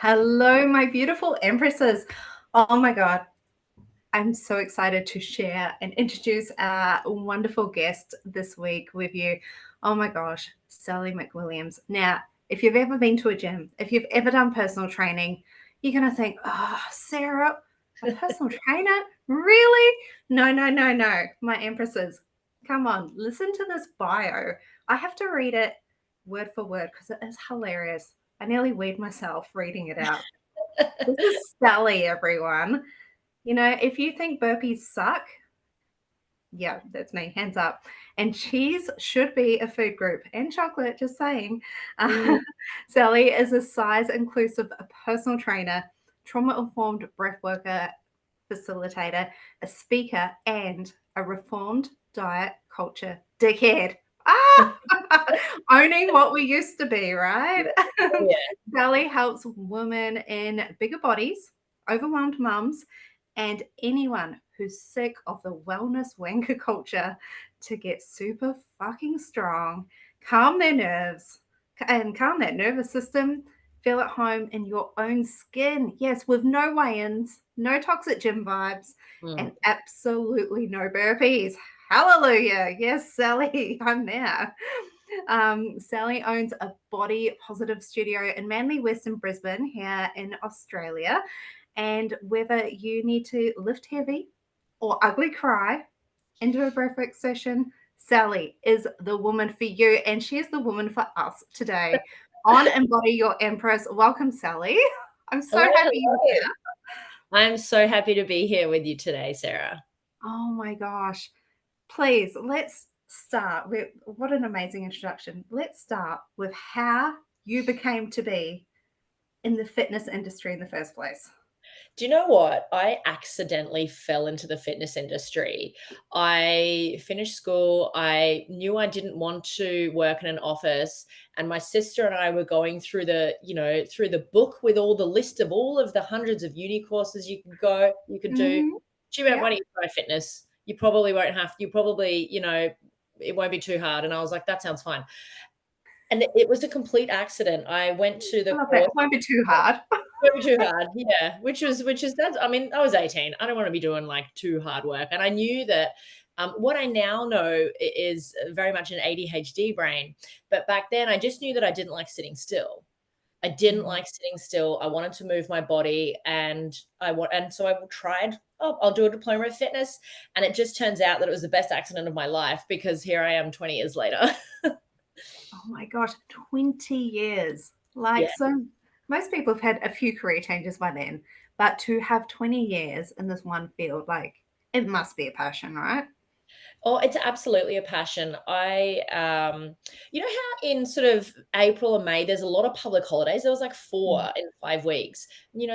Hello, my beautiful empresses. Oh my God, I'm so excited to share and introduce our wonderful guest this week with you. Oh my gosh, Sally McWilliams. Now, if you've ever been to a gym, if you've ever done personal training, you're going to think, oh, Sarah, a personal trainer? Really? No, no, no, no. My empresses, come on, listen to this bio. I have to read it word for word because it is hilarious. I nearly weed myself reading it out. This is Sally, everyone. You know, if you think burpees suck, yeah, that's me, hands up. And cheese should be a food group, and chocolate, just saying. Mm. Sally is a size inclusive personal trainer, trauma informed breathworker, facilitator, a speaker, and a reformed diet culture dickhead. Ah, owning what we used to be, right? Oh, yeah. Sally helps women in bigger bodies, overwhelmed mums, and anyone who's sick of the wellness wanker culture to get super fucking strong, calm their nerves, and calm that nervous system. Feel at home in your own skin. Yes, with no weigh ins, no toxic gym vibes, and Mm. absolutely no burpees. Hallelujah. Yes, Sally, I'm there. Sally owns a body positive studio in Manly West in Brisbane, here in Australia. And whether you need to lift heavy or ugly cry into a breathwork session, Sally is the woman for you. And she is the woman for us today on Embody Your Empress. Welcome, Sally. I'm so Hello, happy you're hello. here. I'm so happy to be here with you today, Sarah. Oh my gosh. Please, let's start with what an amazing introduction. Let's start with how you became to be in the fitness industry in the first place. Do you know what? I accidentally fell into the fitness industry. I finished school. I knew I didn't want to work in an office. And my sister and I were going through through the book with all the list of all of the hundreds of uni courses you could do. Mhm. She went, Yeah. why don't you try fitness? You probably won't have, you probably, it won't be too hard. And I was like, that sounds fine. And it was a complete accident. I went to I the love that. course. Won't be too hard. Way too hard, yeah, which is that's I mean, I was 18. I don't wanna be doing, like, too hard work, and I knew that, what I now know is very much an ADHD brain, but back then, I just knew that I didn't like sitting still. I didn't Mhm. like sitting still. I wanted to move my body, and so I tried, "Oh, I'll do a diploma of fitness," and it just turns out that it was the best accident of my life because here I am 20 years later. Oh my gosh, 20 years. Yeah. Like, so most people have had a few career changes by then, but to have 20 years in this one field, like, it must be a passion, right? Oh, it's absolutely a passion. You know how in sort of April or May, there's a lot of public holidays. There was like four Mm. in 5 weeks.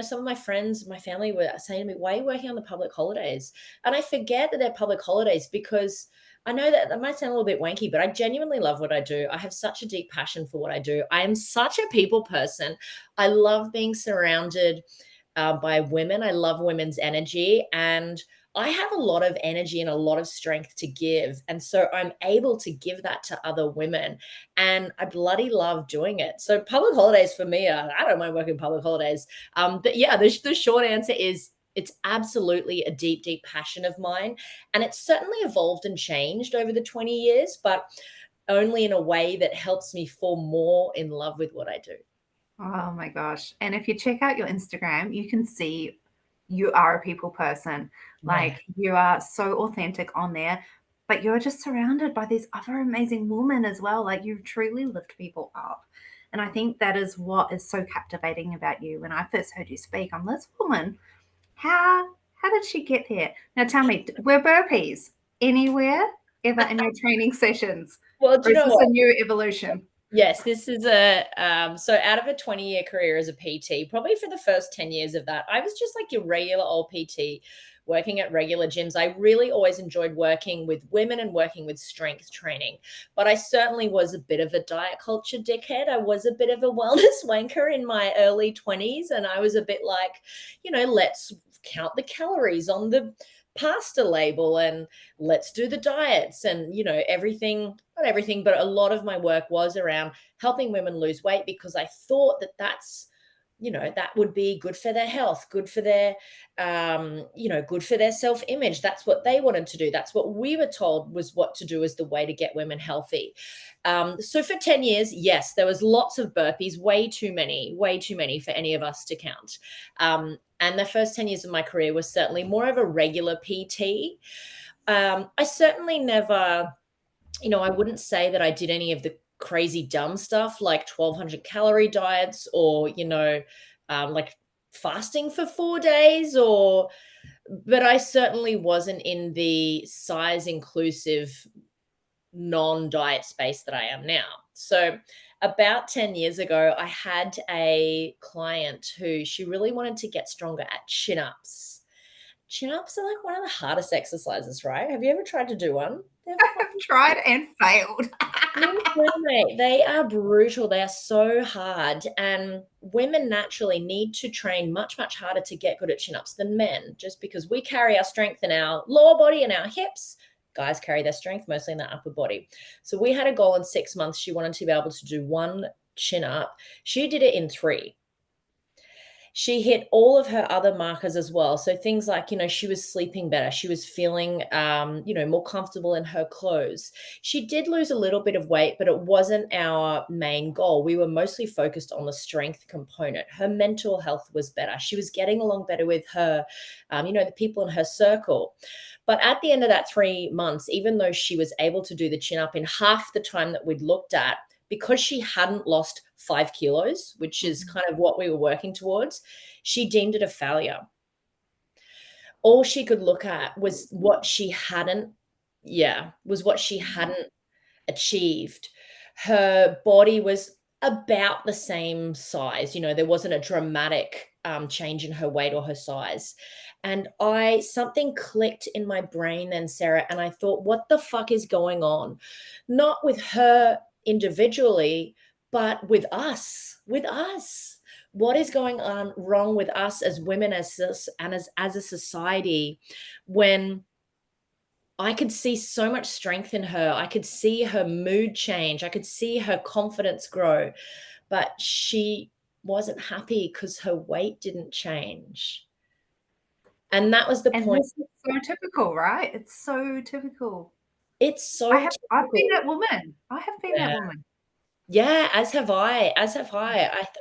Some of my friends, my family were saying to me, why are you working on the public holidays? And I forget that they're public holidays because I know that that might sound a little bit wanky, but I genuinely love what I do. I have such a deep passion for what I do. I am such a people person. I love being surrounded by women. I love women's energy. And I have a lot of energy and a lot of strength to give. And so I'm able to give that to other women. And I bloody love doing it. So public holidays for me I don't mind working public holidays. But yeah, the short answer is it's absolutely a deep, deep passion of mine. And it's certainly evolved and changed over the 20 years, but only in a way that helps me fall more in love with what I do. Oh my gosh. And if you check out your Instagram, you can see you are a people person. Yeah. Like, you are so authentic on there, but you're just surrounded by these other amazing women as well. Like, you truly lift people up. And I think that is what is so captivating about you. When I first heard you speak, I'm this woman. How did she get there? Now tell me, were burpees anywhere ever in your training sessions? Well, do Or you is know this what? a new evolution? Yes, this is a so out of a 20-year career as a PT, probably for the first 10 years of that, I was just like your regular old PT working at regular gyms. I really always enjoyed working with women and working with strength training. But I certainly was a bit of a diet culture dickhead. I was a bit of a wellness wanker in my early 20s. And I was a bit like, let's count the calories on the pasta label and let's do the diets and everything, not everything, but a lot of my work was around helping women lose weight because I thought that that's that would be good for their health, good for their, good for their self-image. That's what they wanted to do. That's what we were told was what to do as the way to get women healthy. So for 10 years, yes, there was lots of burpees, way too many for any of us to count. And the first 10 years of my career was certainly more of a regular PT. I certainly never, I wouldn't say that I did any of the crazy dumb stuff like 1,200 calorie diets or, like fasting for 4 days but I certainly wasn't in the size inclusive non-diet space that I am now. So about 10 years ago, I had a client who she really wanted to get stronger at chin-ups. Chin-ups are like one of the hardest exercises, right? Have you ever tried to do one? I've tried and failed. Mate, they are brutal. They are so hard. And women naturally need to train much, much harder to get good at chin-ups than men, just because we carry our strength in our lower body and our hips. Guys carry their strength mostly in their upper body. So we had a goal in 6 months. She wanted to be able to do one chin-up. She did it in 3. She hit all of her other markers as well. So things like, she was sleeping better. She was feeling, more comfortable in her clothes. She did lose a little bit of weight, but it wasn't our main goal. We were mostly focused on the strength component. Her mental health was better. She was getting along better with her, the people in her circle. But at the end of that 3 months, even though she was able to do the chin up in half the time that we'd looked at, because she hadn't lost 5 kilos, which is kind of what we were working towards, she deemed it a failure. All she could look at was what she hadn't achieved. Her body was about the same size. There wasn't a dramatic change in her weight or her size. And something clicked in my brain then, Sarah, and I thought, what the fuck is going on? Not with her individually, but with us. What is going on wrong with us as women, as a society, when I could see so much strength in her. I could see her mood change. I could see her confidence grow, but she wasn't happy because her weight didn't change. And that was the point. This is so typical, right? It's so typical. It's so I've been typical. that woman. I have been that woman. Yeah, as have I.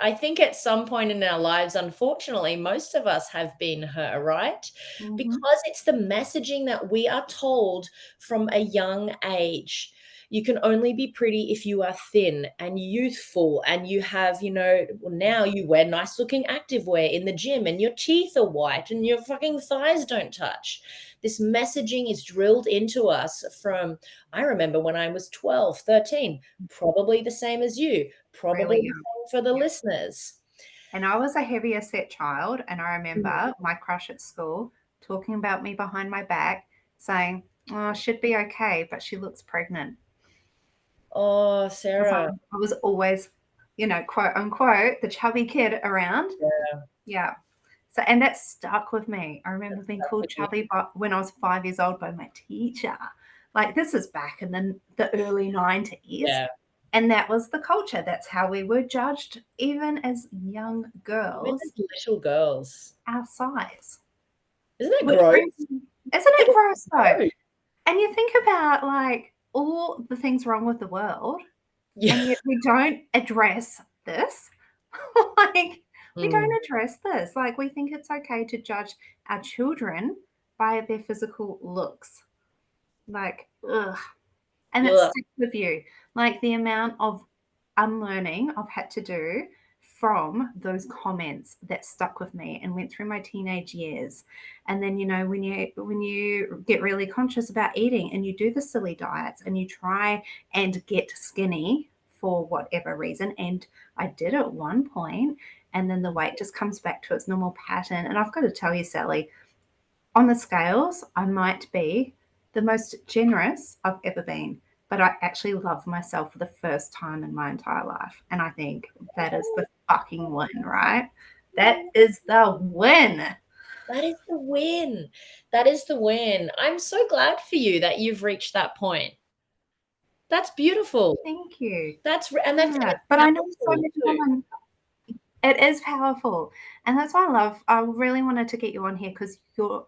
I think at some point in our lives, unfortunately, most of us have been her, right? Mm-hmm. Because it's the messaging that we are told from a young age. You can only be pretty if you are thin and youthful and you have, now you wear nice looking activewear in the gym and your teeth are white and your fucking thighs don't touch. This messaging is drilled into us from, I remember when I was 12, 13, probably the same as you, probably Really the same for the listeners. And I was a heavier set child. And I remember my crush at school talking about me behind my back, saying, oh, she'd be okay, but she looks pregnant. Oh, Sarah. I was always, quote unquote, the chubby kid around. Yeah. So, and that stuck with me. I remember being called chubby when I was 5 years old by my teacher. Like, this is back in the early 90s. Yeah. And that was the culture. That's how we were judged, even as young girls. Little girls. Our size. Isn't that gross? Isn't it gross, though? And you think about, like, all the things wrong with the world, and yet we don't address this. We don't address this. Like, we think it's okay to judge our children by their physical looks. Like, ugh. And it sticks with you. Like, the amount of unlearning I've had to do from those comments that stuck with me and went through my teenage years. And then, when you get really conscious about eating and you do the silly diets and you try and get skinny for whatever reason, and I did at one point, and then the weight just comes back to its normal pattern. And I've got to tell you, Sally, on the scales, I might be the most generous I've ever been, but I actually love myself for the first time in my entire life. And I think that is the fucking win, right? That is the win. That is the win. That is the win. I'm so glad for you that you've reached that point. That's beautiful. Thank you. But I know so many women. It is powerful. And that's why I really wanted to get you on here because you're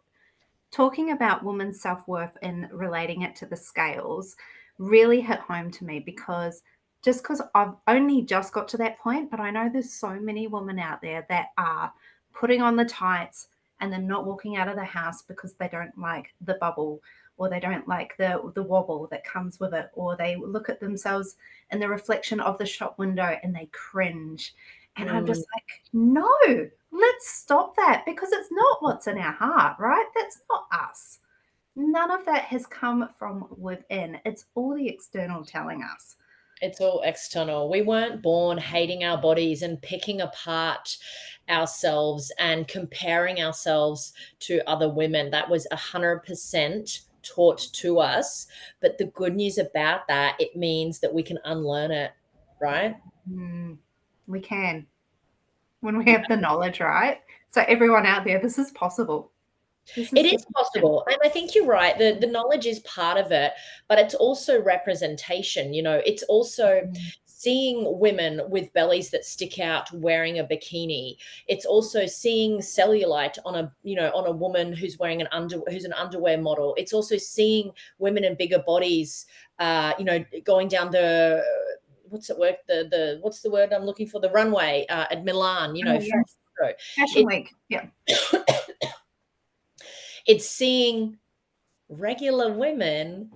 talking about women's self-worth and relating it to the scales really hit home to me because I've only just got to that point, but I know there's so many women out there that are putting on the tights and they're not walking out of the house because they don't like the bubble or they don't like the wobble that comes with it, or they look at themselves in the reflection of the shop window and they cringe. And I'm Mm. just like, no, let's stop that because it's not what's in our heart, right? That's not us. None of that has come from within. It's all the external telling us. It's all external. We weren't born hating our bodies and picking apart ourselves and comparing ourselves to other women. That was 100% taught to us. But the good news about that, it means that we can unlearn it, right? Mm, we can when we have the knowledge, right? So, everyone out there, this is possible. This is It is definitely. possible. And I think you're right. The knowledge is part of it, but it's also representation. It's also seeing women with bellies that stick out wearing a bikini. It's also seeing cellulite on a woman who's wearing who's an underwear model. It's also seeing women in bigger bodies, going down the what's it work the what's the word I'm looking for, the runway at Milan, Oh, for yeah. photo. Fashion It, Week. Yeah. it's seeing regular women,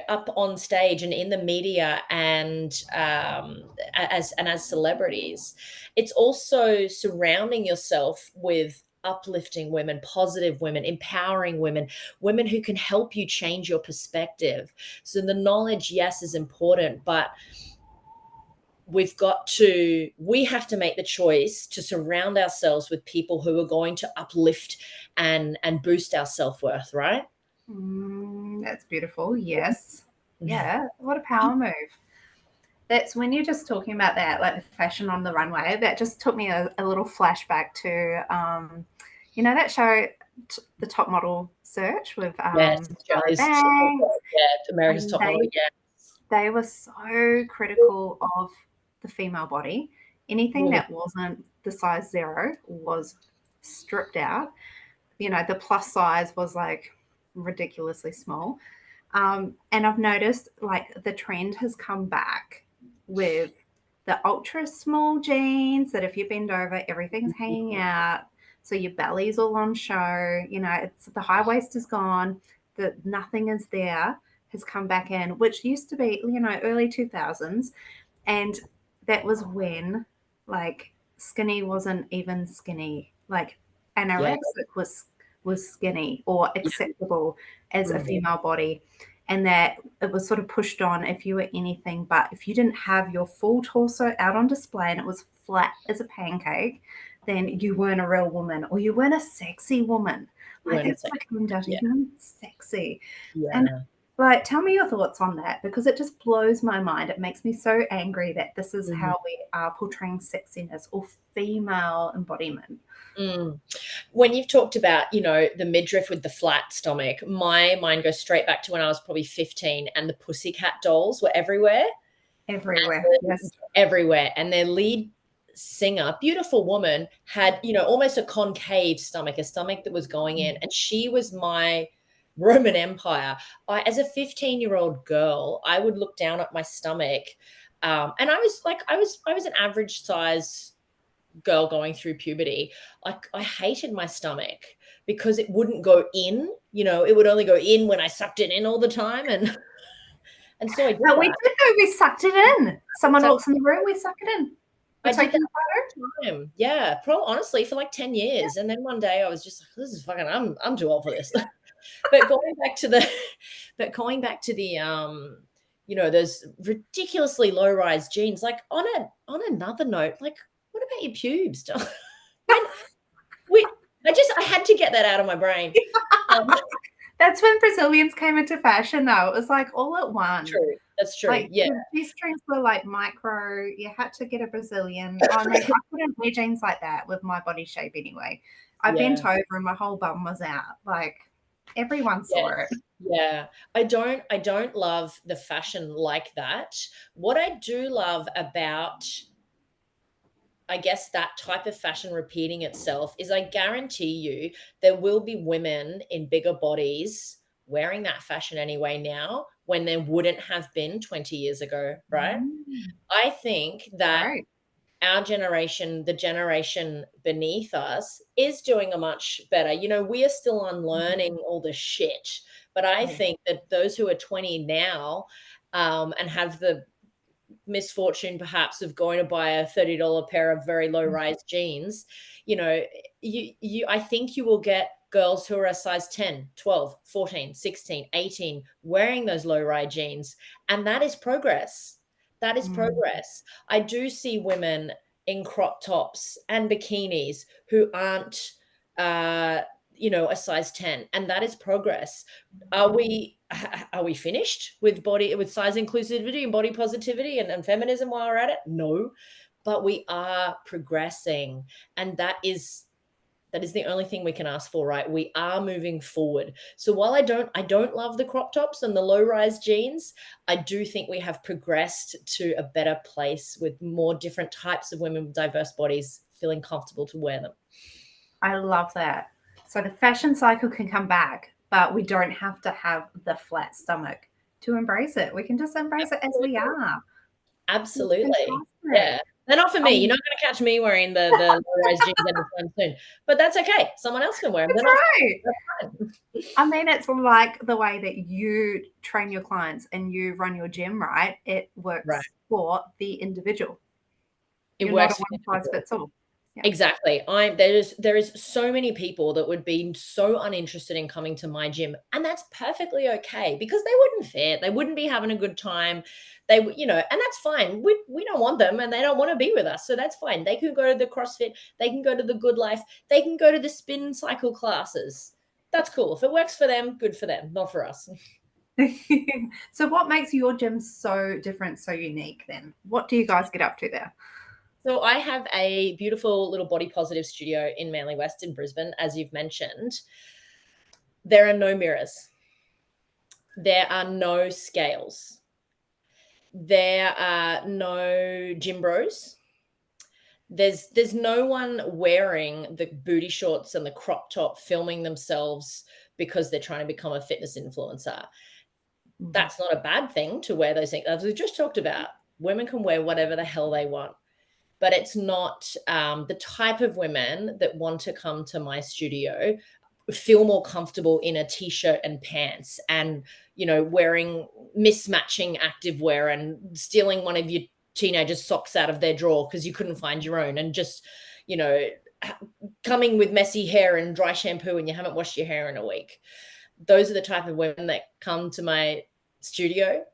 up on stage and in the media and as celebrities. It's also surrounding yourself with uplifting women, positive women, empowering women, women who can help you change your perspective. So the knowledge, yes, is important, but we have to make the choice to surround ourselves with people who are going to uplift and boost our self-worth, right? That's beautiful. Yes. Yeah. What a power move. That's when you're just talking about that, like the fashion on the runway. That just took me a little flashback to, that show, the Top Model Search with Yes, Tyra Australia's top model. Banks, Yeah, America's and top model. Yeah. they were so critical of the female body. Anything Mm, that wasn't the size zero was stripped out. The plus size was like ridiculously small. And I've noticed like the trend has come back with the ultra small jeans that if you bend over, everything's hanging out. So your belly's all on show. It's the high waist is gone, the nothing is there has come back in, which used to be, early 2000s. And that was when like skinny wasn't even skinny. Like yeah. anorexic was skinny or Yeah. acceptable as a Mm, female body, and that it was sort of pushed on if you were anything but if you didn't have your full torso out on display and it was flat as a pancake, then you weren't a real woman or you weren't a sexy woman. you Like weren't a that's sex. what I come down to. Yeah. You weren't sexy. And Yeah. like, tell me your thoughts on that because it just blows my mind. It makes me so angry that this is Mm, how we are portraying sexiness or female embodiment. mm. When you've talked about, the midriff with the flat stomach, my mind goes straight back to when I was probably 15 and the Pussycat dolls were everywhere. Everywhere. Yes. Everywhere. And their lead singer, beautiful woman, had, almost a concave stomach, a stomach that was going in. And she was my Roman Empire. As a 15-year-old girl, I would look down at my stomach. And I was an average size girl going through puberty. Like I hated my stomach because it wouldn't go in, it would only go in when I sucked it in all the time. And so I did But we that. did though. We sucked it in. Someone So walks in the room, we suck it in. We're I did taking that a photo. all the time. Yeah, probably honestly for like 10 years. And then one day I was just like, this is fucking, I'm too old for this. But going back to the those ridiculously low rise jeans, like on another note, like what about your pubes? I we I had to get that out of my brain. Um, That's when Brazilians came into fashion, though. It was like all at one. true. That's true. Like Yeah. the G-strings were like micro. You had to get a Brazilian. I mean, I couldn't wear jeans like that with my body shape anyway. I bent Yeah. over and my whole bum was out. Like everyone saw it. Yes. Yeah. I don't love the fashion like that. What I do love about I guess that type of fashion repeating itself is, I guarantee you there will be women in bigger bodies wearing that fashion anyway now when there wouldn't have been 20 years ago, right? Mm, I think that right. our generation, the generation beneath us, is doing a much better. We are still unlearning all the shit, but I Yeah. think that those who are 20 now, and have the misfortune perhaps of going to buy a $30 pair of very low rise jeans, you know, I think you will get girls who are a size 10, 12, 14, 16, 18 wearing those low rise jeans. And that is progress. That is Mm, progress. I do see women in crop tops and bikinis who aren't, uh, a size 10, and that is progress. Are we finished with size inclusivity and body positivity and feminism while we're at it? No, but we are progressing, and that is the only thing we can ask for, right? We are moving forward. So while I don't love the crop tops and the low rise jeans, I do think we have progressed to a better place with more different types of women with diverse bodies feeling comfortable to wear them. I love that. So the fashion cycle can come back, but we don't have to have the flat stomach to embrace it. We can just embrace it as we Absolutely. are. It's Absolutely. Yeah. fantastic. They're not for me. You're Um, not gonna catch me wearing the low-rise jeans anytime soon, but that's okay. Someone else can wear them. They're That's not for right. me. That's fine. I mean, it's like the way that you train your clients and you run your gym, right? It Right. works for the individual. It You're not a works for one size people. fits all. Yeah. Exactly. There is so many people that would be so uninterested in coming to my gym, and that's perfectly okay because they wouldn't fit. They wouldn't be having a good time. And that's fine. We don't want them, and they don't want to be with us, so that's fine. They can go to the CrossFit. They can go to the Good Life. They can go to the spin cycle classes. That's cool. If it works for them, good for them. Not for us. So, what makes your gym so different, so unique then? What do you guys get up to there? So I have a beautiful little body positive studio in Manly West in Brisbane, as you've mentioned. There are no mirrors. There are no scales. There are no gym bros. There's no one wearing the booty shorts and the crop top filming themselves because they're trying to become a fitness influencer. Mhm. That's not a bad thing to wear those things. As we just talked about, women can wear whatever the hell they want, but it's not the type of women that want to come to my studio feel more comfortable in a t-shirt and pants and wearing mismatching activewear and stealing one of your teenagers socks out of their drawer because you couldn't find your own, and just you know coming with messy hair and dry shampoo and you haven't washed your hair in a week. Those are the type of women that come to my studio.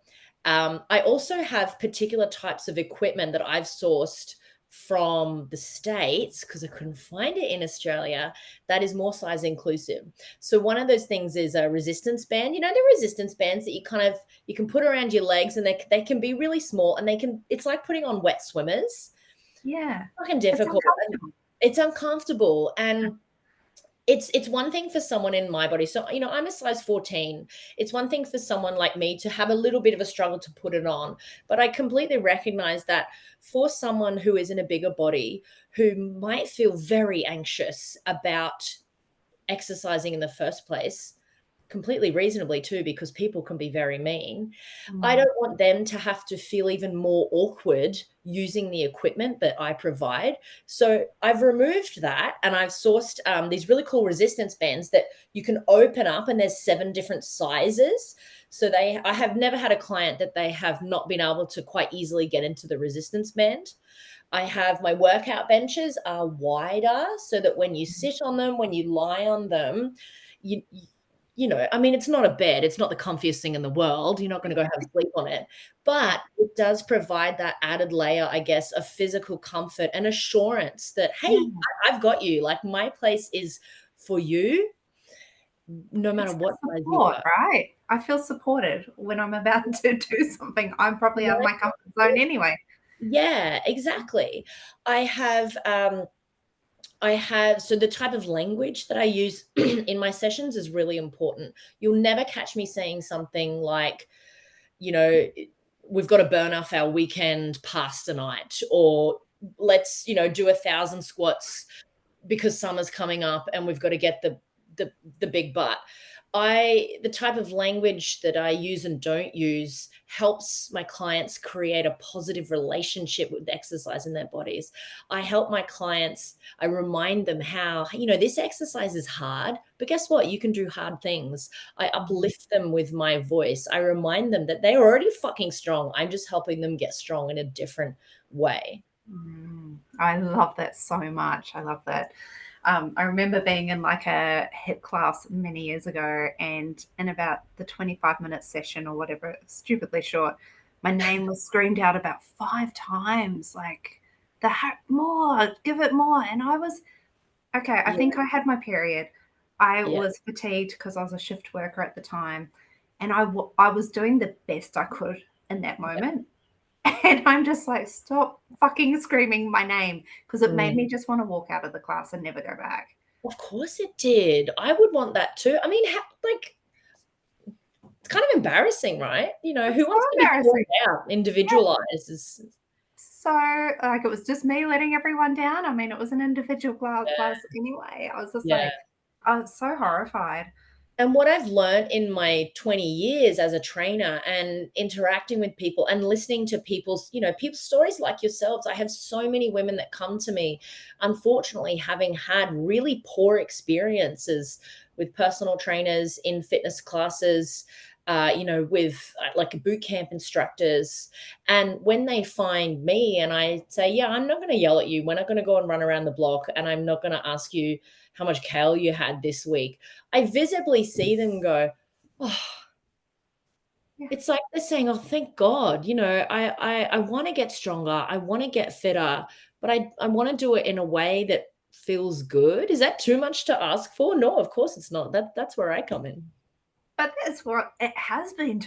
I also have particular types of equipment that I've sourced from the States because I couldn't find it in Australia that is more size inclusive. So one of those things is a resistance band. The resistance bands that you can put around your legs, and they can be really small, and it's like putting on wet swimmers. Yeah. Fucking It's difficult. And uncomfortable. it's uncomfortable. And it's one thing for someone in my body. So, I'm a size 14. It's one thing for someone like me to have a little bit of a struggle to put it on. But I completely recognize that for someone who is in a bigger body, who might feel very anxious about exercising in the first place, completely reasonably too, because people can be very mean. I Mm. don't want them to have to feel even more awkward using the equipment that I provide. So I've removed that, and I've sourced these really cool resistance bands that you can open up, and there's 7 different sizes. So I have never had a client that they have not been able to quite easily get into the resistance band. I have my workout benches are wider so that when you sit on them, when you lie on them, you I mean, it's not a bed. It's not the comfiest thing in the world. You're not going to go have sleep on it, Yeah. but it does provide that added layer, I guess, of physical comfort and assurance that, hey, Yeah. I've got you. Like, my place is for you, no matter It's the what size you support, are. right? I feel supported when I'm about to do something. I'm probably out of my comfort zone anyway. Yeah, exactly. I have so the type of language that I use in my sessions is really important. You'll never catch me saying something like, you know, we've got to burn off our weekend pasta night, or let's, do 1,000 squats because summer's coming up and we've got to get the big butt. The type of language that I use and don't use helps my clients create a positive relationship with exercise in their bodies. I help my clients, I remind them how, this exercise is hard, but guess what? You can do hard things. I uplift them with my voice. I remind them that they're already fucking strong. I'm just helping them get strong in a different way. I love that so much. I love that. I remember being in like a HIIT class many years ago, and in about the 25-minute session or whatever, stupidly short, my name was screamed out about 5 times, like more, give it more. And I was, okay, I think I had my period. I was fatigued because I was a shift worker at the time, and I was doing the best I could in that moment. And I'm just like, stop fucking screaming my name, because it made me just want to walk out of the class and never go back. Of course it did. I would want that too. I mean, it's kind of embarrassing, right? It's Who so wants to be called embarrassing. out, individualized? So, like, it was just me letting everyone down. I mean, it was an individual class anyway. I was just Yeah. like, I was so horrified. And what I've learned in my 20 years as a trainer and interacting with people and listening to people's stories like yourselves, I have so many women that come to me, unfortunately, having had really poor experiences with personal trainers in fitness classes, with like boot camp instructors. And when they find me and I say, yeah, I'm not going to yell at you. We're not going to go and run around the block. And I'm not going to ask you how much kale you had this week. I visibly see them go, oh, it's like they're saying, oh, thank God, I want to get stronger. I want to get fitter, but I want to do it in a way that feels good. Is that too much to ask for? No, of course it's not. That's where I come in. But that's what it has been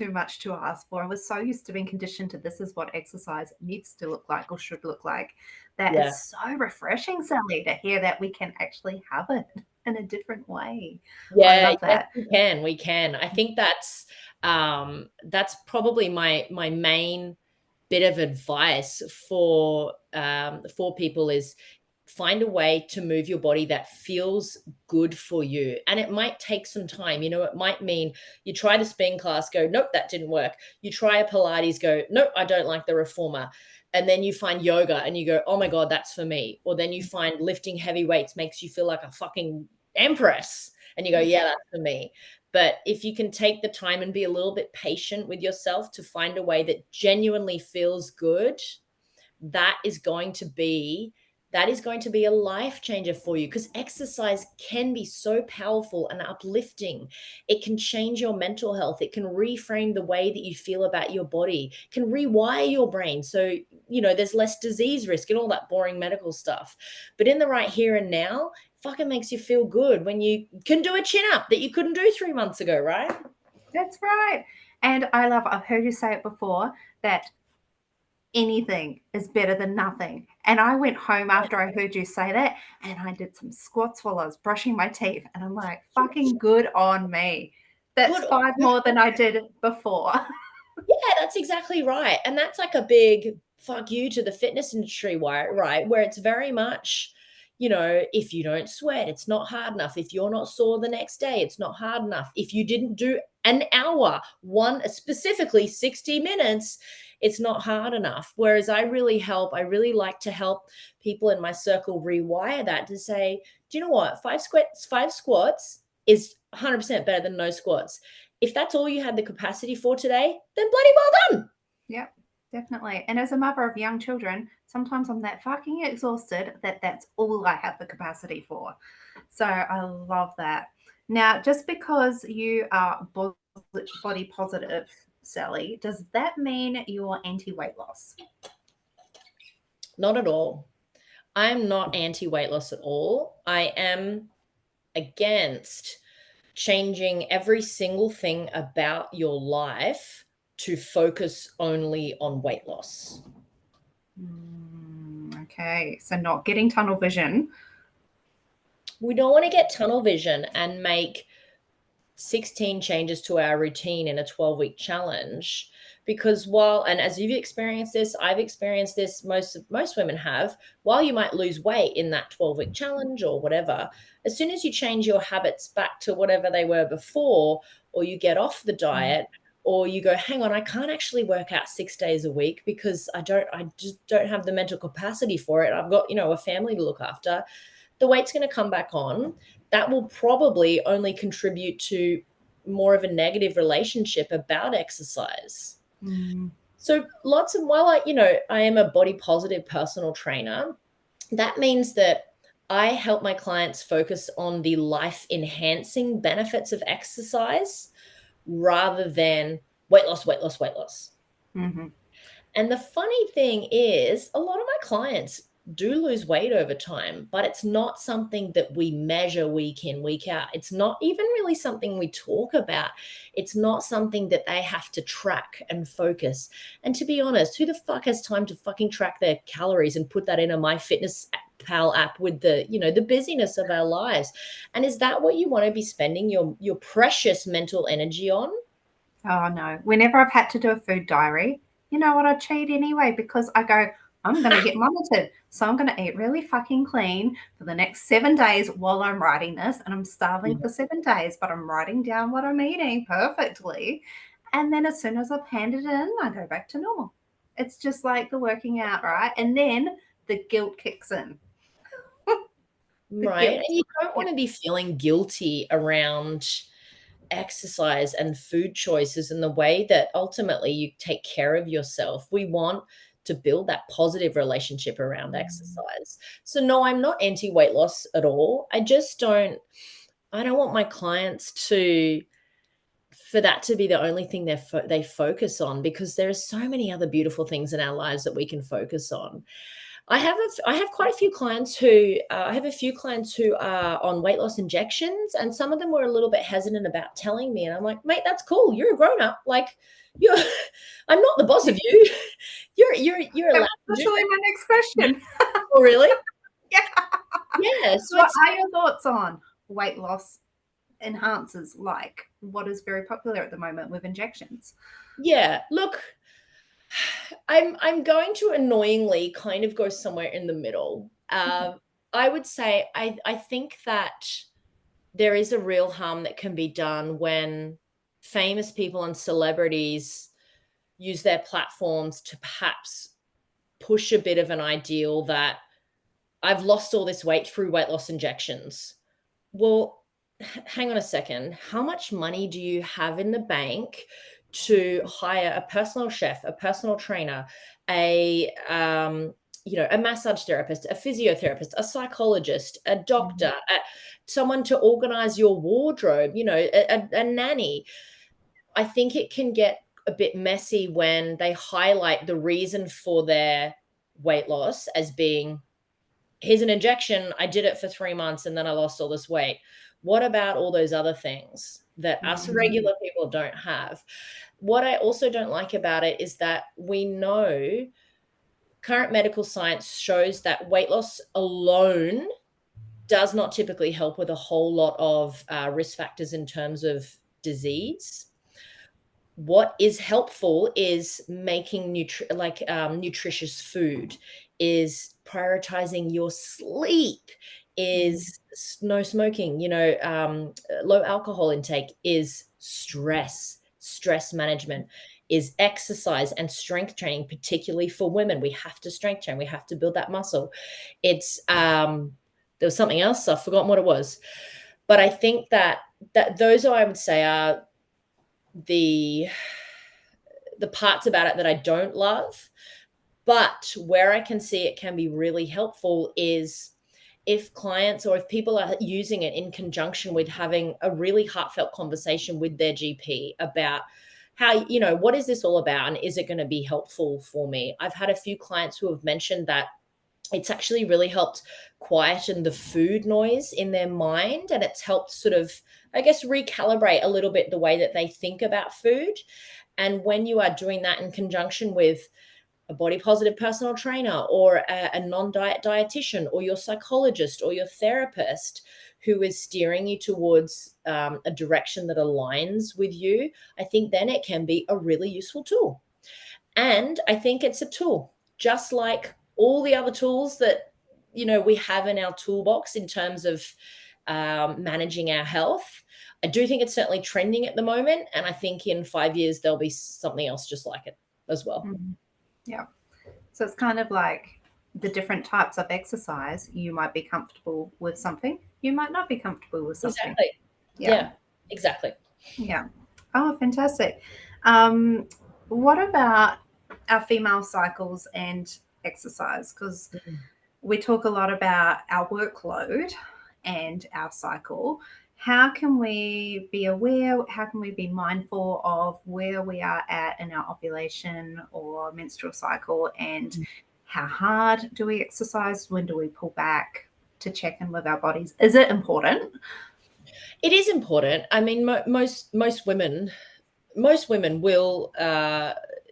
too much to ask for. I was so used to being conditioned to this is what exercise needs to look like or should look like, that Yeah. it's so refreshing, Sally, to hear that we can actually have it in a different way. I Yeah, love yes, that. we can. I think that's probably my main bit of advice for people is find a way to move your body that feels good for you. And it might take some time. It might mean you try the spin class, go, nope, that didn't work. You try a Pilates, go, nope, I don't like the reformer. And then you find yoga and you go, oh my God, that's for me. Or then you find lifting heavy weights makes you feel like a fucking empress. And you go, yeah, that's for me. But if you can take the time and be a little bit patient with yourself to find a way that genuinely feels good, that is going to be a life changer for you, because exercise can be so powerful and uplifting. It can change your mental health. It can reframe the way that you feel about your body, can rewire your brain. So, there's less disease risk and all that boring medical stuff. But in the right here and now, fucking makes you feel good when you can do a chin up that you couldn't do 3 months ago, right? That's right. And I've heard you say it before, that anything is better than nothing. And I went home after I heard you say that, and I did some squats while I was brushing my teeth. And I'm like, fucking good on me. That's Good. 5 more than I did before. Yeah, that's exactly right. And that's like a big fuck you to the fitness industry, right? Where it's very much, if you don't sweat, it's not hard enough. If you're not sore the next day, it's not hard enough. If you didn't do an hour, specifically 60 minutes, it's not hard enough. Whereas I really like to help people in my circle rewire that to say, do you know what? Five squats is 100% better than no squats. If that's all you had the capacity for today, then bloody well done. Yep, definitely. And as a mother of young children, sometimes I'm that fucking exhausted that that's all I have the capacity for. So I love that. Now, just because you are body positive, Sally, does that mean you're anti-weight loss? Not at all. I'm not anti-weight loss at all. I am against changing every single thing about your life to focus only on weight loss. Okay, so not getting tunnel vision. We don't want to get tunnel vision and make 16 changes to our routine in a 12-week challenge. Because and as you've experienced this, I've experienced this, most women have, while you might lose weight in that 12-week challenge or whatever, as soon as you change your habits back to whatever they were before, or you get off the diet, or you go, hang on, I can't actually work out 6 days a week because I just don't have the mental capacity for it. I've got, a family to look after. The weight's going to come back on. That will probably only contribute to more of a negative relationship about exercise. So while I am a body positive personal trainer, that means that I help my clients focus on the life enhancing benefits of exercise rather than weight loss, weight loss, weight loss. Mm-hmm. And the funny thing is, a lot of my clients do lose weight over time, but it's not something that we measure week in, week out. It's not even really something we talk about. It's not something that they have to track and focus. And to be honest, who the fuck has time to fucking track their calories and put that in a MyFitnessPal app with the busyness of our lives? And is that what you want to be spending your precious mental energy on? Oh, no. Whenever I've had to do a food diary, you know what? I cheat anyway because I go, I'm going to get monitored. So I'm going to eat really fucking clean for the next 7 days while I'm writing this. And I'm starving for 7 days, but I'm writing down what I'm eating perfectly. And then as soon as I've handed it in, I go back to normal. It's just like the working out, right? And then the guilt kicks in. Right. And you don't want to be feeling guilty around exercise and food choices and the way that ultimately you take care of yourself. We want to build that positive relationship around exercise. So no, I'm not anti-weight loss at all. I don't want my clients for that to be the only thing they focus on, because there are so many other beautiful things in our lives that we can focus on. I have quite a few clients who I have a few clients who are on weight loss injections, and some of them were a little bit hesitant about telling me. And I'm like, mate, that's cool. You're a grown up. Like, I'm not the boss of you. You're allowed to do Actually, my next question. Oh, really? Yeah. Yeah. So what are your thoughts on weight loss enhancers? Like what is very popular at the moment with injections? Yeah. Look, I'm going to annoyingly kind of go somewhere in the middle. I would say I think that there is a real harm that can be done when famous people and celebrities use their platforms to perhaps push a bit of an ideal that I've lost all this weight through weight loss injections. Well, hang on a second. How much money do you have in the bank to hire a personal chef, a personal trainer, a massage therapist, a physiotherapist, a psychologist, a doctor, someone to organize your wardrobe, a nanny? I think it can get a bit messy when they highlight the reason for their weight loss as being, here's an injection, I did it for 3 months and then I lost all this weight. What about all those other things that us regular people don't have? What I also don't like about it is that we know current medical science shows that weight loss alone does not typically help with a whole lot of risk factors in terms of disease. What is helpful is making nutritious food, is prioritizing your sleep, is no smoking, low alcohol intake, is stress management, is exercise and strength training, particularly for women. We have to strength train. We have to build that muscle. It's there was something else. I've forgotten what it was, but I think that those are, I would say, are the parts about it that I don't love. But where I can see it can be really helpful is if clients or if people are using it in conjunction with having a really heartfelt conversation with their GP about how, what is this all about? And is it going to be helpful for me? I've had a few clients who have mentioned that it's actually really helped quieten the food noise in their mind. And it's helped sort of, I guess, recalibrate a little bit the way that they think about food. And when you are doing that in conjunction with a body positive personal trainer or a non-diet dietitian or your psychologist or your therapist who is steering you towards a direction that aligns with you, I think then it can be a really useful tool. And I think it's a tool, just like all the other tools that, we have in our toolbox in terms of managing our health. I do think it's certainly trending at the moment. And I think in 5 years, there'll be something else just like it as well. Yeah. So it's kind of like the different types of exercise. You might be comfortable with something. You might not be comfortable with something. Exactly. Yeah, exactly. Yeah. Oh, fantastic. What about our female cycles and exercise? Because we talk a lot about our workload and our cycle. How can we be aware? How can we be mindful of where we are at in our ovulation or menstrual cycle, and how hard do we exercise? When do we pull back to check in with our bodies? Is it important? It is important. I mean, most women will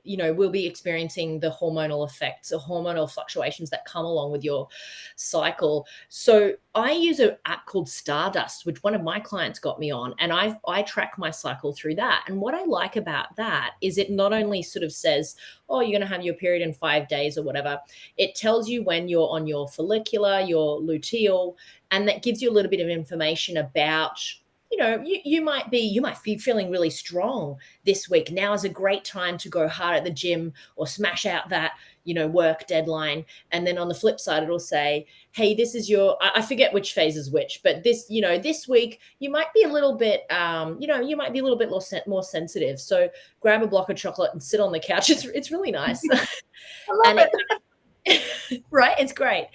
will be experiencing the hormonal effects or hormonal fluctuations that come along with your cycle. So I use an app called Stardust, which one of my clients got me on, and I track my cycle through that. And what I like about that is it not only sort of says, oh, you're going to have your period in 5 days or whatever. It tells you when you're on your follicular, your luteal, and that gives you a little bit of information about, you might be feeling really strong this week. Now is a great time to go hard at the gym or smash out that, work deadline. And then on the flip side, it'll say, hey, this is I forget which phase is which, but this week you might be a little bit, you might be a little bit more sensitive. So grab a block of chocolate and sit on the couch. It's really nice. I love it. Right. It's great.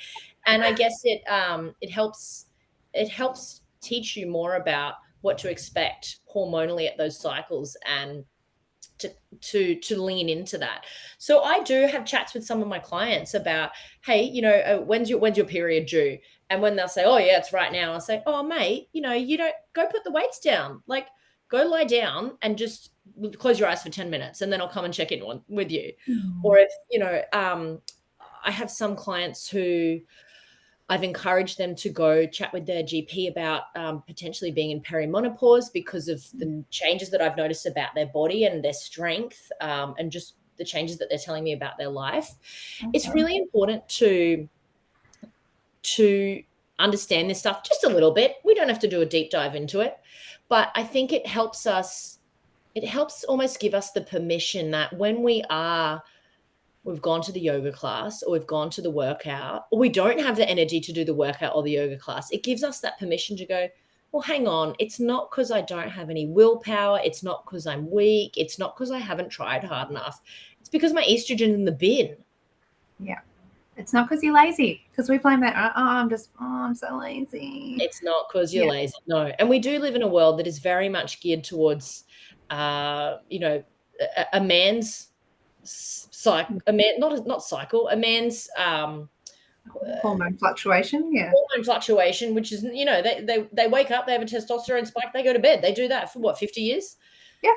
And I guess it helps teach you more about what to expect hormonally at those cycles and to lean into that. So I do have chats with some of my clients about, hey, when's your period due? And when they'll say, oh yeah, it's right now, I'll say, oh mate, you don't go put the weights down, like go lie down and just close your eyes for 10 minutes and then I'll come and check in with you. Or if, I have some clients who I've encouraged them to go chat with their GP about potentially being in perimenopause because of the changes that I've noticed about their body and their strength, and just the changes that they're telling me about their life. Okay. It's really important to understand this stuff just a little bit. We don't have to do a deep dive into it, but I think it helps almost give us the permission that when we've gone to the yoga class or we've gone to the workout, or we don't have the energy to do the workout or the yoga class, it gives us that permission to go, well, hang on, it's not because I don't have any willpower. It's not because I'm weak. It's not because I haven't tried hard enough. It's because my estrogen in the bin. Yeah. It's not because you're lazy, because we blame that. I'm so lazy. It's not because you're lazy. No. And we do live in a world that is very much geared towards, a man's cycle, a man's hormone fluctuation. Hormone fluctuation, which is, they wake up, they have a testosterone spike, they go to bed. They do that for what, 50 years? Yeah.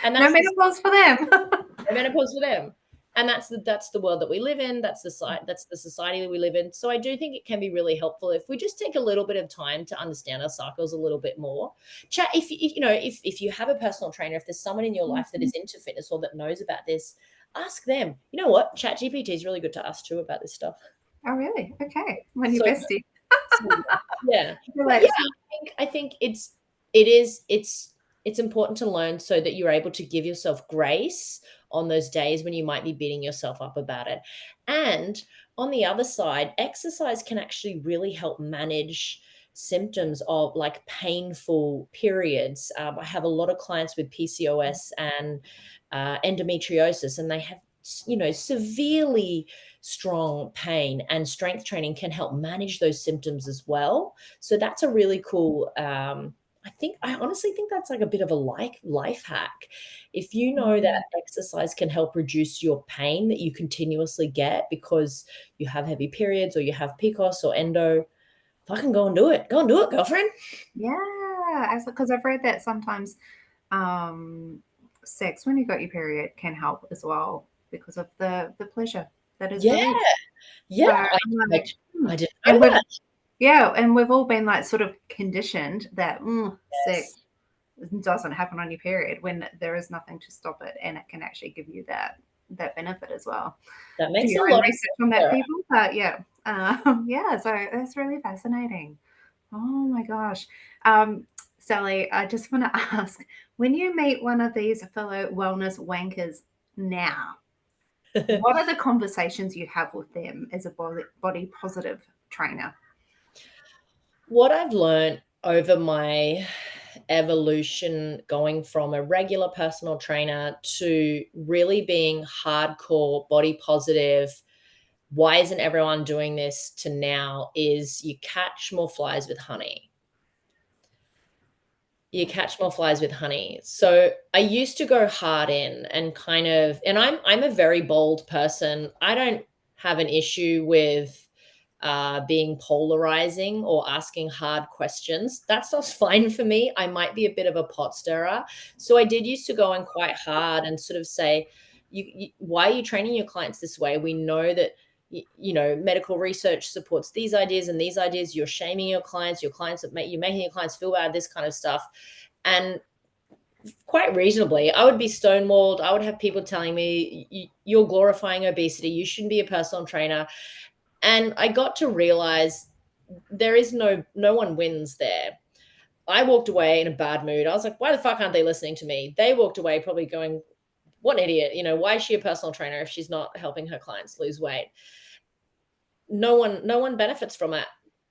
And that's no menopause for them. No menopause for them. And that's the world that we live in. That's the society that we live in. So I do think it can be really helpful if we just take a little bit of time to understand our cycles a little bit more. Chat if you have a personal trainer, if there's someone in your life that is into fitness or that knows about this, ask them. You know what? ChatGPT is really good to ask too about this stuff. Oh, really? Okay. When you're bestie. Yeah. I think it's important to learn so that you're able to give yourself grace on those days when you might be beating yourself up about it. And on the other side, exercise can actually really help manage symptoms of like painful periods. I have a lot of clients with PCOS and endometriosis, and they have, severely strong pain, and strength training can help manage those symptoms as well. So that's a really cool, I honestly think that's like a bit of a life hack. If you know that exercise can help reduce your pain that you continuously get because you have heavy periods or you have PCOS or endo, fucking go and do it. Go and do it, girlfriend. Yeah, because I've read that sometimes sex when you got your period can help as well. because of the pleasure that is Yeah. released. Yeah. So I'm like, I didn't know and we've that. and we've all been like sort of conditioned that sex Yes. doesn't happen on your period when there is nothing to stop it, and it can actually give you that benefit as well. That Do makes a your own lot of research on that, sense. people, but yeah, yeah. So that's really fascinating. Oh my gosh, Sally, I just want to ask: when you meet one of these fellow wellness wankers now, what are the conversations you have with them as a body positive trainer? What I've learned over my evolution going from a regular personal trainer to really being hardcore body positive, why isn't everyone doing this, to now is you catch more flies with honey. You catch more flies with honey. So I used to go hard in and kind of, and I'm a very bold person. I don't have an issue with being polarizing or asking hard questions. That's not fine for me. I might be a bit of a pot stirrer. So I did used to go in quite hard and sort of say, why are you training your clients this way? We know that medical research supports these ideas and these ideas. You're shaming your clients. You're making your clients feel bad, this kind of stuff. And quite reasonably, I would be stonewalled. I would have people telling me, you're glorifying obesity. You shouldn't be a personal trainer. And I got to realize there is no one wins there. I walked away in a bad mood. I was like, why the fuck aren't they listening to me? They walked away probably going, what an idiot. Why is she a personal trainer if she's not helping her clients lose weight? No one benefits from it.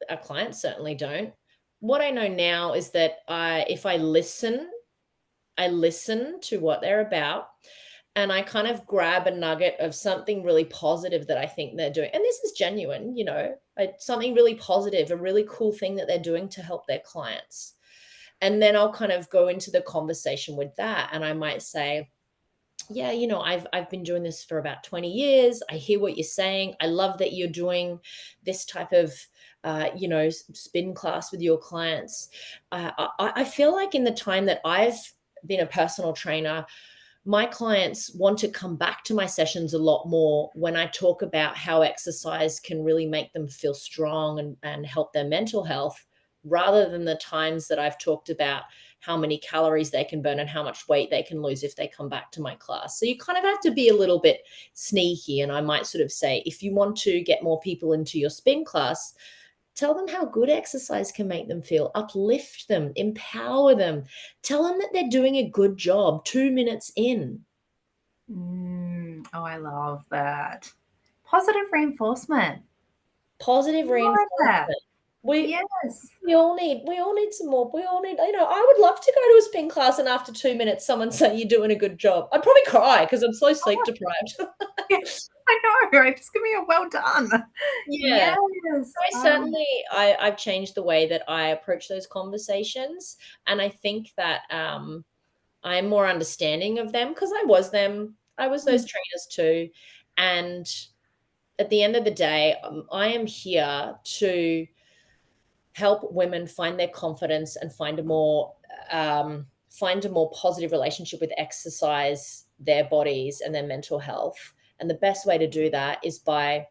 Our clients certainly don't. What I know now is that if I listen to what they're about, and I kind of grab a nugget of something really positive that I think they're doing. And this is genuine, something really positive, a really cool thing that they're doing to help their clients. And then I'll kind of go into the conversation with that. And I might say, yeah, I've been doing this for about 20 years. I hear what you're saying. I love that you're doing this type of spin class with your clients. I feel like in the time that I've been a personal trainer, my clients want to come back to my sessions a lot more when I talk about how exercise can really make them feel strong and help their mental health, rather than the times that I've talked about how many calories they can burn and how much weight they can lose if they come back to my class. So you kind of have to be a little bit sneaky. And I might sort of say, if you want to get more people into your spin class, tell them how good exercise can make them feel, uplift them, empower them, tell them that they're doing a good job 2 minutes in. Oh, I love that. Positive reinforcement. Positive I like that. reinforcement. We Yes. we all need some more. We all need, I would love to go to a spin class and after 2 minutes someone say you're doing a good job. I'd probably cry because I'm so sleep deprived. Yes, I know, right? Just give me a well done. Yeah. Yes. I've changed the way that I approach those conversations. And I think that I'm more understanding of them because I was them. I was those trainers too. And at the end of the day, I am here to help women find their confidence and find a more positive relationship with exercise, their bodies, and their mental health. And the best way to do that is by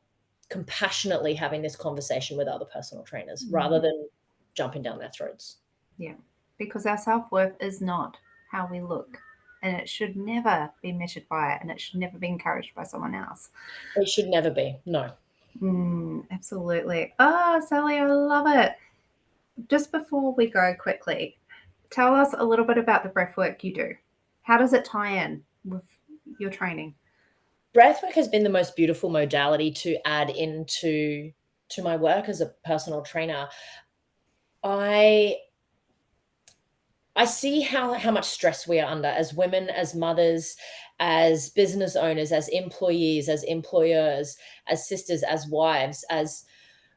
compassionately having this conversation with other personal trainers rather than jumping down their throats. Yeah, because our self-worth is not how we look, and it should never be measured by it, and it should never be encouraged by someone else. It should never be. No. Absolutely. Oh, Sally, I love it. Just before we go quickly, tell us a little bit about the breath work you do. How does it tie in with your training? Breathwork has been the most beautiful modality to add into my work as a personal trainer. I see how much stress we are under as women, as mothers, as business owners, as employees, as employers, as sisters, as wives, as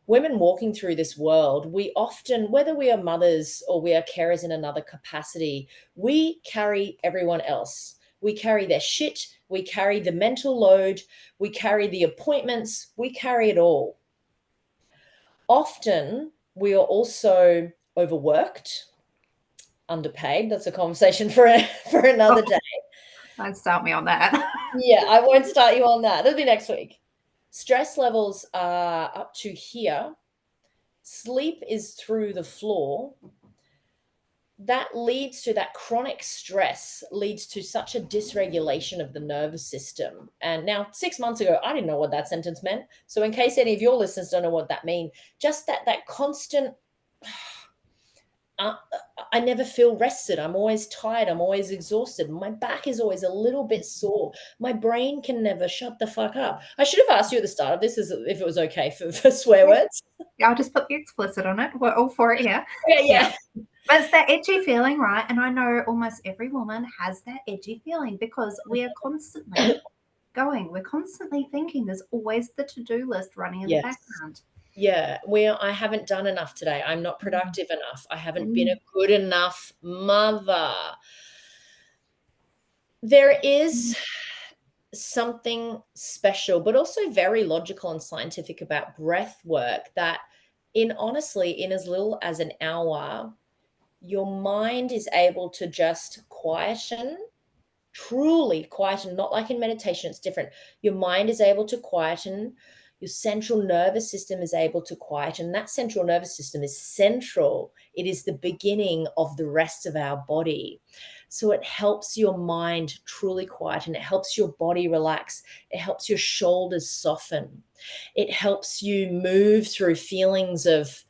women walking through this world. We often, whether we are mothers or we are carers in another capacity, we carry everyone else. We carry their shit. We carry the mental load. We carry the appointments. We carry it all. Often we are also overworked, underpaid. That's a conversation for another day. Don't start me on that. Yeah, I won't start you on that. That'll be next week. Stress levels are up to here. Sleep is through the floor. That leads to that chronic stress leads to such a dysregulation of the nervous system. And now 6 months ago, I didn't know what that sentence meant. So in case any of your listeners don't know what that means, just that constant, I never feel rested. I'm always tired. I'm always exhausted. My back is always a little bit sore. My brain can never shut the fuck up. I should have asked you at the start of this if it was okay for swear words. I'll just put the explicit on it. We're all for it here. Yeah. But it's that edgy feeling, right? And I know almost every woman has that edgy feeling because we're constantly going. We're constantly thinking. There's always the to-do list running in the background. Yeah, I haven't done enough today. I'm not productive enough. I haven't been a good enough mother. There is something special, but also very logical and scientific about breath work that honestly, in as little as an hour, your mind is able to just quieten, truly quieten, not like in meditation, it's different. Your mind is able to quieten, your central nervous system is able to quieten. That central nervous system is central. It is the beginning of the rest of our body. So it helps your mind truly quieten. It helps your body relax. It helps your shoulders soften. It helps you move through feelings of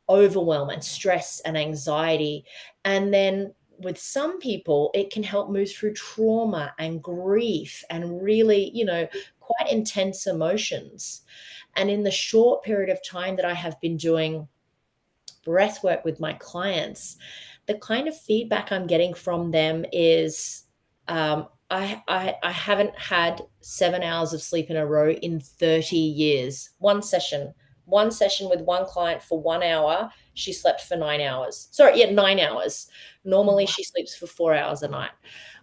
overwhelm and stress and anxiety. And then with some people, it can help move through trauma and grief and really, quite intense emotions. And in the short period of time that I have been doing breath work with my clients, the kind of feedback I'm getting from them is I haven't had 7 hours of sleep in a row in 30 years. One session with one client for 1 hour. She slept for 9 hours. 9 hours. Normally she sleeps for 4 hours a night.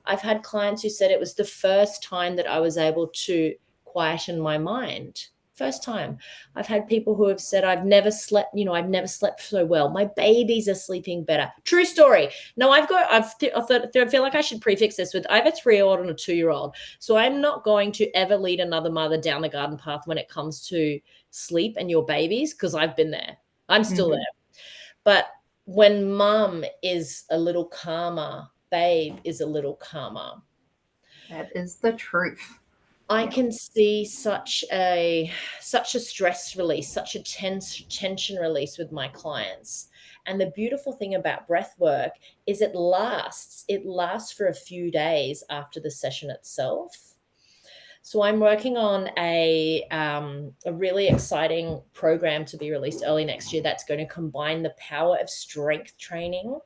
I've had clients who said it was the first time that I was able to quieten my mind. First time. I've had people who have said, I've never slept so well. My babies are sleeping better. True story. No, I feel like I should prefix this with, I have a 3-year-old and a 2-year-old. So I'm not going to ever lead another mother down the garden path when it comes to sleep and your babies, because I've been there. I'm still there. But when mum is a little calmer, babe is a little calmer. That is the truth. I can see such a stress release, such a tension release with my clients. And the beautiful thing about breath work is it lasts for a few days after the session itself. So I'm working on a really exciting program to be released early next year that's going to combine the power of strength training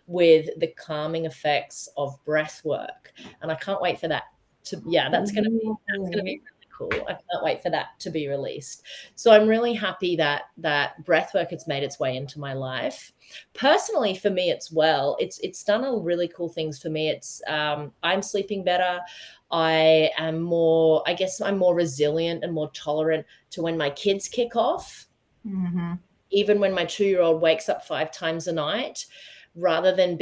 with the calming effects of breath work. And I can't wait for that. That's going to be really cool. I can't wait for that to be released. So I'm really happy that breath work has made its way into my life. Personally, for me, it's done a really cool things for me. It's I'm sleeping better. I'm more resilient and more tolerant to when my kids kick off. Mm-hmm. Even when my 2-year-old wakes up 5 times a night, rather than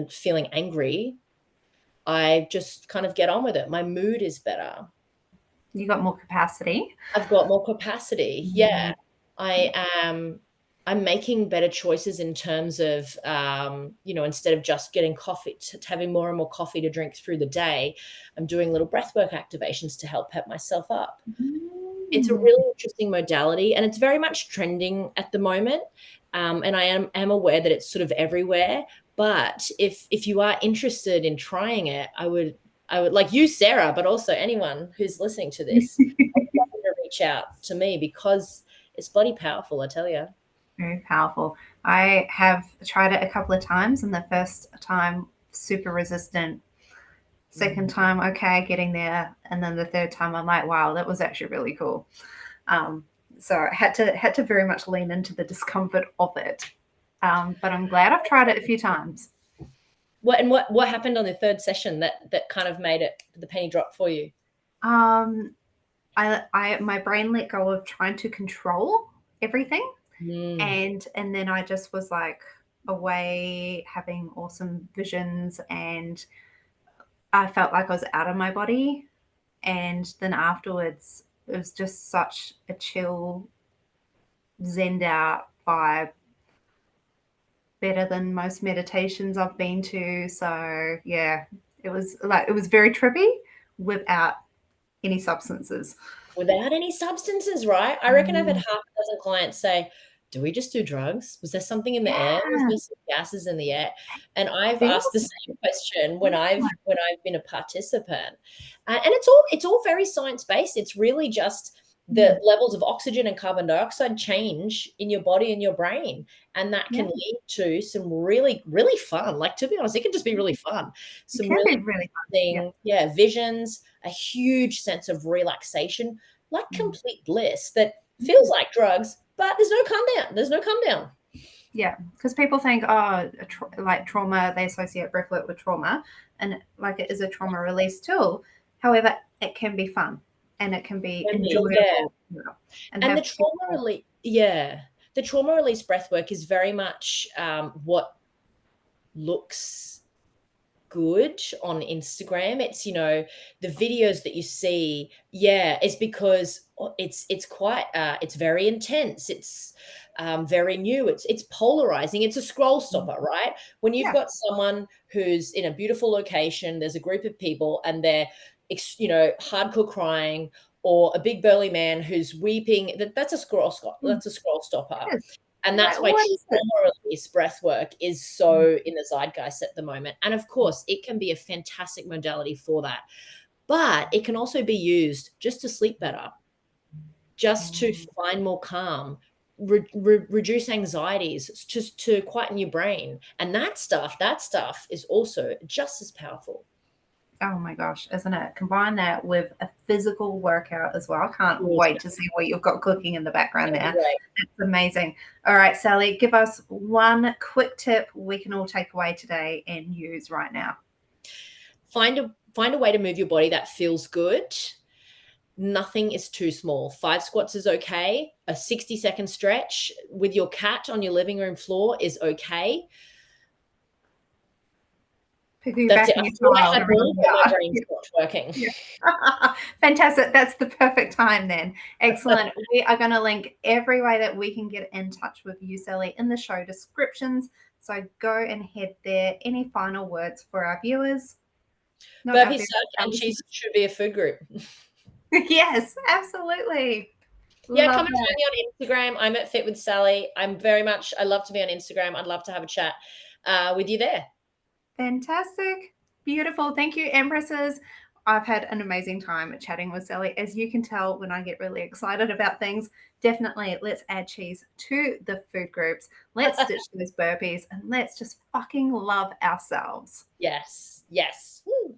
feeling angry, I just kind of get on with it. My mood is better. You got more capacity. I've got more capacity. Mm-hmm. Yeah. I'm making better choices in terms of, instead of just getting coffee, having more and more coffee to drink through the day, I'm doing little breathwork activations to help pep myself up. It's a really interesting modality, and it's very much trending at the moment. And I am aware that it's sort of everywhere. But if you are interested in trying it, I would like you, Sarah, but also anyone who's listening to this, I'd love you to reach out to me because it's bloody powerful, I tell you. Very powerful. I have tried it a couple of times, and the first time super resistant. Second time, okay, getting there, and then the third time, I'm like, wow, that was actually really cool. So I had to very much lean into the discomfort of it. But I'm glad I've tried it a few times. What happened on the third session that kind of made it the penny drop for you? My brain let go of trying to control everything, and then I just was like away having awesome visions and I felt like I was out of my body. And then afterwards, it was just such a chill, zenned out vibe, better than most meditations I've been to. So yeah, it was very trippy without any substances. Without any substances, right? I reckon I've had Mm. half a dozen clients say, "Do we just do drugs? Was there something in the air? Was Yeah, there some gases in the air?" And I've feels asked the like same it. question when Yeah. I've been a participant, and it's all very science based. It's really just the Mm. levels of oxygen and carbon dioxide change in your body and your brain, and that Yeah, can lead to some really really fun. Like, to be honest, it can just be really fun. it Some can really be really fun. Yeah. interesting, yeah, visions, a huge sense of relaxation, like Mm. complete bliss that feels Mm. like drugs, but there's no come down. There's no come down. Yeah, because people think, oh, like trauma, they associate breathwork with trauma, and like it is a trauma release tool. However, it can be fun and it can be Can be, yeah. enjoyable, you know, and And the have trauma people. release, yeah, the trauma release breath work is very much what looks good on Instagram. It's, the videos that you see, yeah, is because it's quite it's very intense. It's very new. It's polarizing. It's a scroll stopper, right? When you've Yeah. got someone who's in a beautiful location, there's a group of people, and they're hardcore crying, or a big burly man who's weeping. Mm. That's a scroll stopper. It is. And You're that's like, why what is this? trauma release breath work is Mm. so in the zeitgeist at the moment. And of course, it can be a fantastic modality for that. But it can also be used just to sleep better, just to Mm. find more calm, reduce anxieties, just to quieten your brain. And that stuff is also just as powerful. Oh my gosh, isn't it? Combine that with a physical workout as well. I can't Awesome. wait to see what you've got cooking in the background That'd be there. great. It's amazing. All right, Sally, give us one quick tip we can all take away today and use right now. Find a way to move your body that feels good. Nothing is too small. 5 squats is okay. A 60-second stretch with your cat on your living room floor is okay. That's it. Piggybacking I your thought I child had more, around the but my yard. brain stopped working. Yeah. Fantastic. That's the perfect time then. Excellent. We are going to link every way that we can get in touch with you, Sally, in the show descriptions. So go and head there. Any final words for our viewers? Not our Burpees viewers, suck our and listeners. cheese should be a food group. Yes, absolutely. Yeah, come Love and that. join me on Instagram. I'm at Fit with Sally. I love to be on Instagram. I'd love to have a chat with you there. Fantastic. Beautiful. Thank you, Empresses. I've had an amazing time chatting with Sally. As you can tell, when I get really excited about things, definitely let's add cheese to the food groups. Let's ditch those burpees and let's just fucking love ourselves. Yes. Yes. Woo.